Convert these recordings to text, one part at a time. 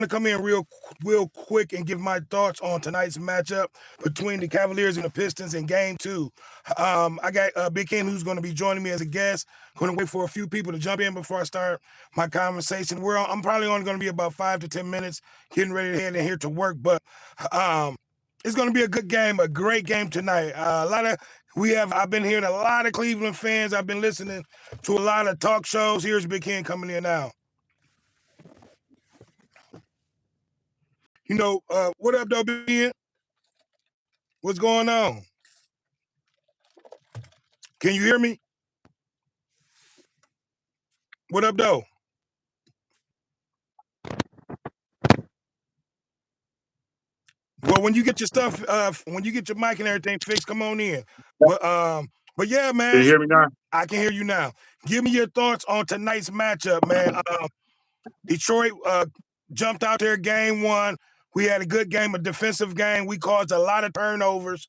to come in real quick and give my thoughts on tonight's matchup between the Cavaliers and the Pistons in Game 2. I got Big Ken who's going to be joining me as a guest. Going to wait for a few people to jump in before I start my conversation. I'm probably only going to be about 5 to 10 minutes getting ready to head in here to work, but it's going to be a good game, a great game tonight. I've been hearing a lot of Cleveland fans. I've been listening to a lot of talk shows. Here's Big Ken coming in now. What up, though, Ben? What's going on? Can you hear me? What up, though? Well, when you get your stuff, when you get your mic and everything fixed, come on in. But yeah, Can man, you hear me now? I can hear you now. Give me your thoughts on tonight's matchup, man. Detroit jumped out there Game 1. We had a good game, a defensive game. We caused a lot of turnovers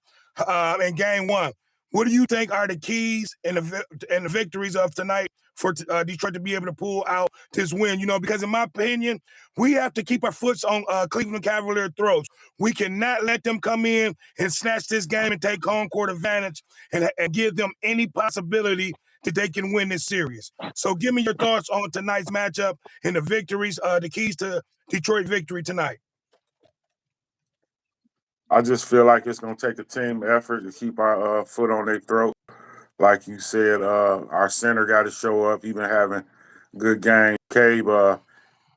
in Game 1. What do you think are the keys and the victories of tonight for Detroit to be able to pull out this win? Because in my opinion, we have to keep our foots on Cleveland Cavaliers throats. We cannot let them come in and snatch this game and take home court advantage and give them any possibility that they can win this series. So give me your thoughts on tonight's matchup and the victories, the keys to Detroit victory tonight. I just feel like it's going to take a team effort to keep our foot on their throat. Like you said, our center got to show up. He been having good games. Cabe,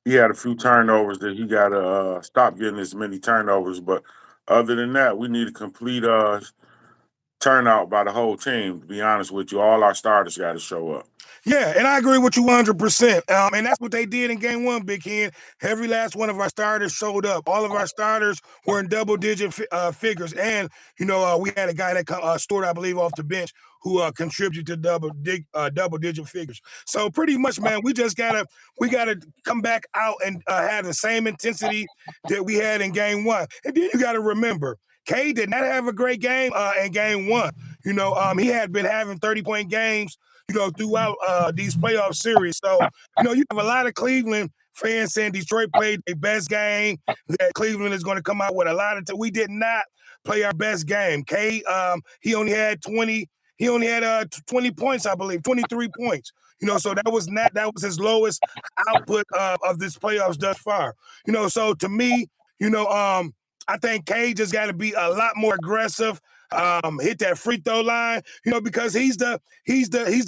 he had a few turnovers that he got to stop getting as many turnovers. But other than that, we need a complete turnout by the whole team. To be honest with you, all our starters got to show up. Yeah, and I agree with you 100%. And that's what they did in Game 1, Big Ken. Every last one of our starters showed up. All of our starters were in double-digit figures. And, we had a guy that scored, I believe, off the bench who contributed to double-digit figures. So pretty much, man, we gotta come back out and have the same intensity that we had in Game 1. And then you got to remember, K did not have a great game in Game 1. He had been having 30-point games throughout these playoff series. So, you have a lot of Cleveland fans saying Detroit played their best game, that Cleveland is going to come out with a lot of we did not play our best game. He only had 20 points, I believe, 23 points. So that was his lowest output of this playoffs thus far. So to me, I think K just got to be a lot more aggressive. Hit that free throw line, because he's the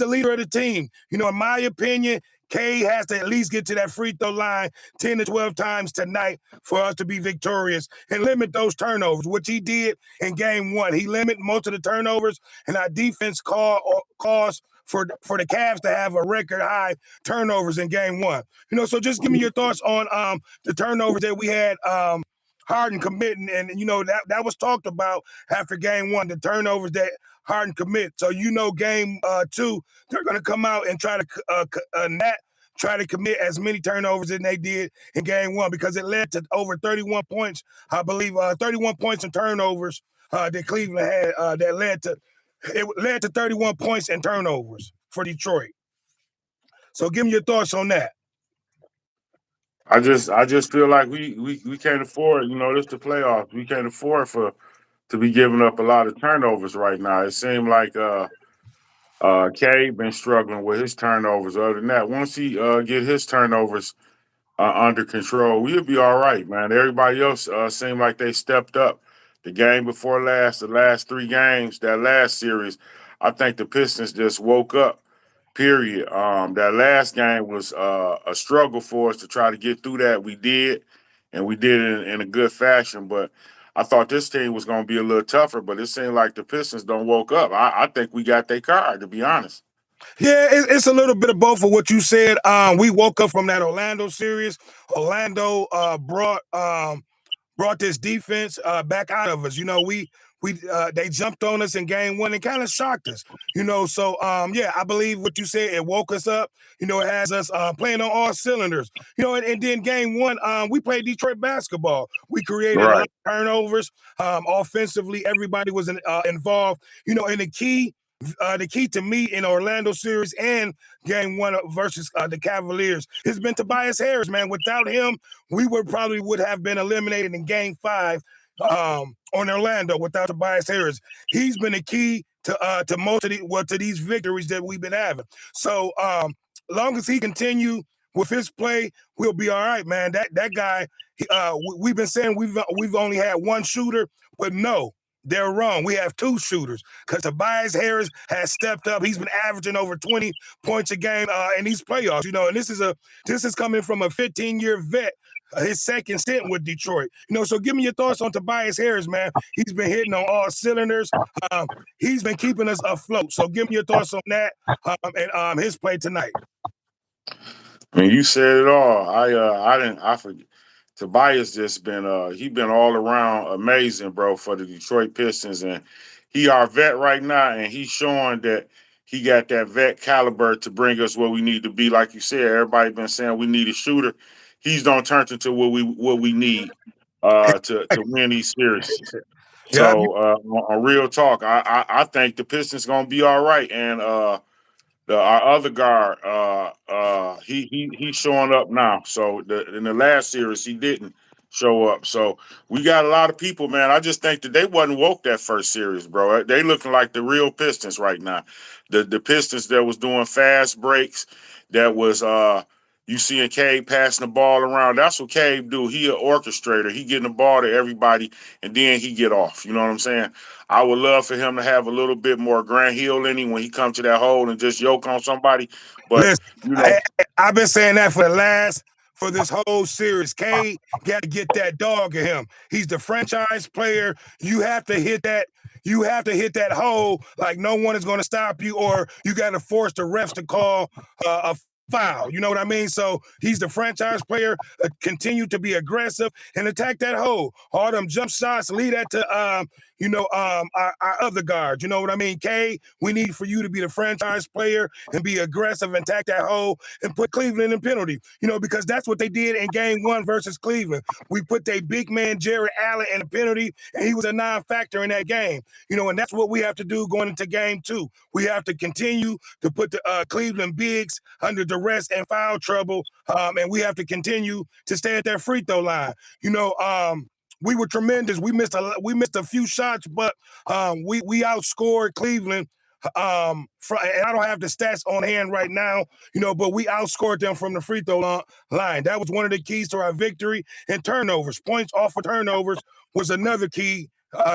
leader of the team. In my opinion, K has to at least get to that free throw line 10 to 12 times tonight for us to be victorious and limit those turnovers, which he did in Game 1. He limited most of the turnovers, and our defense caused for the Cavs to have a record high turnovers in Game 1. So just give me your thoughts on the turnovers that we had. Harden committing, and that was talked about after Game 1, the turnovers that Harden commit. So Game 2, they're going to come out and try to commit as many turnovers as they did in Game 1, because it led to over 31 points. I believe 31 points in turnovers that Cleveland had that led to 31 points in turnovers for Detroit. So give me your thoughts on that. I just feel like we can't afford. This the playoffs. We can't afford to be giving up a lot of turnovers right now. It seemed like K been struggling with his turnovers. Other than that, once he get his turnovers under control, we'll be all right, man. Everybody else seemed like they stepped up. The game before last, the last three games, that last series, I think the Pistons just woke up. Period. That last game was a struggle for us to try to get through that. We did, and we did it in a good fashion. But I thought this team was going to be a little tougher. But it seemed like the Pistons don't woke up. I think we got their card, to be honest. Yeah, it's a little bit of both of what you said. We woke up from that Orlando series. Orlando brought this defense back out of us. They jumped on us in Game 1 and kind of shocked us. So yeah, I believe what you said. It woke us up. It has us playing on all cylinders. And then Game 1, we played Detroit basketball. We created a lot Right. of turnovers. Offensively, everybody was involved. And the key the key to me in Orlando series and game one versus the Cavaliers has been Tobias Harris, man. Without him, we would have been eliminated in game five on Orlando without Tobias Harris. He's been the key to most of to these victories that we've been having. So long as he continue with his play, we'll be all right, man. That guy, we've been saying we've only had one shooter, but no, they're wrong. We have two shooters because Tobias Harris has stepped up. He's been averaging over 20 points a game in these playoffs. And this is coming from a 15-year vet. His second stint with Detroit. So give me your thoughts on Tobias Harris, man. He's been hitting on all cylinders. He's been keeping us afloat. So give me your thoughts on that and his play tonight. I mean, you said it all. I forget. Tobias just been he been all around amazing, bro, for the Detroit Pistons, and he our vet right now, and he's showing that he got that vet caliber to bring us where we need to be. Like you said, everybody been saying we need a shooter. He's done turned into what we need to win these series. Yeah, So on real talk, I think the Pistons gonna be all right, and our other guard, he's showing up now. So in the last series, he didn't show up. So we got a lot of people, man. I just think that they wasn't woke that first series, bro. They looking like the real Pistons right now. The Pistons that was doing fast breaks, that was you seeing Cade passing the ball around. That's what Cade do. He an orchestrator. He getting the ball to everybody, and then he get off. You know what I'm saying? I would love for him to have a little bit more Grant Hill in him when he comes to that hole and just yoke on somebody. But listen, you know, I've been saying that for this whole series. K got to get that dog in him. He's the franchise player. You have to hit that. You have to hit that hole like no one is going to stop you, or you got to force the refs to call a foul. You know what I mean? So he's the franchise player. Continue to be aggressive and attack that hole. All them jump shots, lead that to our other guards. You know what I mean? K, we need for you to be the franchise player and be aggressive and attack that hole and put Cleveland in penalty. Because that's what they did in game one versus Cleveland. We put their big man Jared Allen in a penalty, and he was a non-factor in that game. And that's what we have to do going into game two. We have to continue to put the Cleveland bigs under duress and foul trouble, and we have to continue to stay at that free throw line. We were tremendous. We missed a few shots, but we outscored Cleveland. And I don't have the stats on hand right now, but we outscored them from the free throw line. That was one of the keys to our victory. And turnovers, points off of turnovers was another key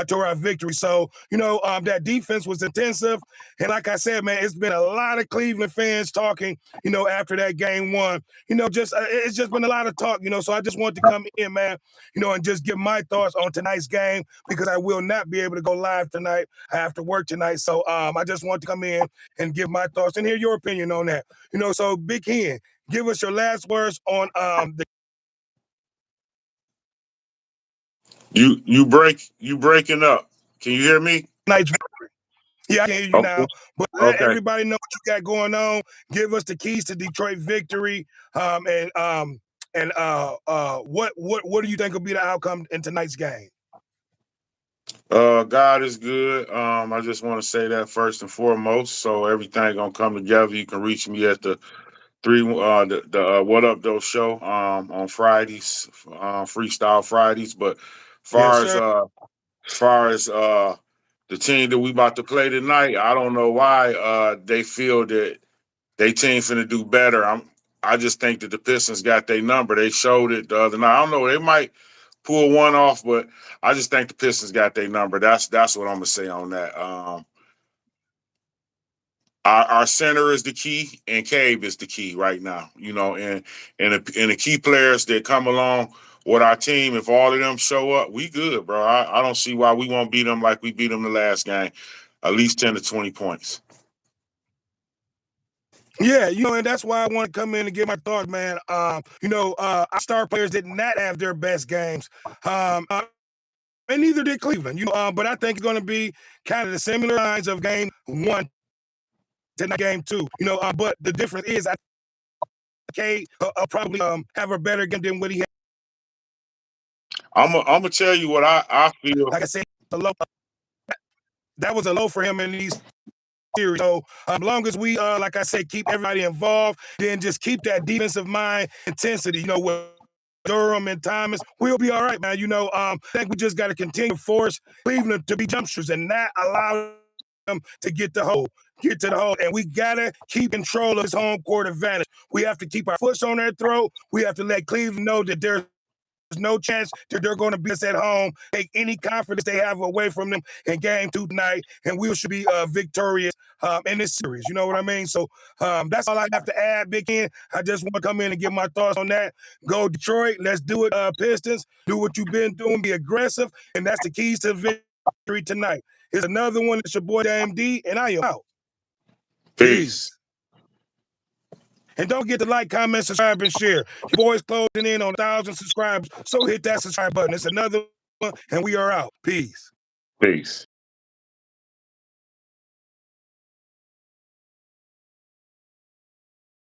to our victory. So, that defense was intensive. And like I said, man, it's been a lot of Cleveland fans talking, after that game one. It's just been a lot of talk, so I just want to come in, man, and just give my thoughts on tonight's game because I will not be able to go live tonight. I have to work tonight. So I just want to come in and give my thoughts and hear your opinion on that. So Big Hen, give us your last words on the you breaking up. Can you hear me? night's victory. Yeah, I can hear you Okay. now. But let Okay. everybody know what you got going on. Give us the keys to Detroit victory. And what do you think will be the outcome in tonight's game? God is good. I just want to say that first and foremost. So everything gonna come together. You can reach me at the What Up Though show on Fridays, Freestyle Fridays. But Yes, far as sir. the team that we about to play tonight, I don't know why they feel that they team finna do better. I just think that the Pistons got their number. They showed it the other night. I don't know. They might pull one off, but I just think the Pistons got their number. That's what I'm gonna say on that. Our center is the key, and Cave is the key right now. And the key players that come along with our team, if all of them show up, we good, bro. I don't see why we won't beat them like we beat them the last game, at least 10 to 20 points. Yeah, and that's why I want to come in and give my thoughts, man. Our star players did not have their best games. And neither did Cleveland, but I think it's going to be kind of the similar lines of game one to game two, but the difference is I think probably have a better game than what he had. I'm gonna tell you what I feel. Like I said, that was a low for him in these series. So as long as we, like I said, keep everybody involved, then just keep that defensive mind intensity, with Durham and Thomas, we'll be all right, man. I think we just got to continue to force Cleveland to be jumpsters and not allow them to get to the hole. And we got to keep control of this home court advantage. We have to keep our foot on their throat. We have to let Cleveland know that there's no chance that they're going to beat us at home, take any confidence they have away from them in game 2 tonight, and we should be victorious in this series. You know what I mean? So that's all I have to add, Big Ken. I just want to come in and give my thoughts on that. Go Detroit. Let's do it, Pistons. Do what you've been doing. Be aggressive, and that's the keys to victory tonight. Here's another one. It's your boy, MD, and I am out. Peace. And don't forget to like, comment, subscribe, and share. Your boy's closing in on 1,000 subscribers, so hit that subscribe button. It's another one, and we are out. Peace. Peace.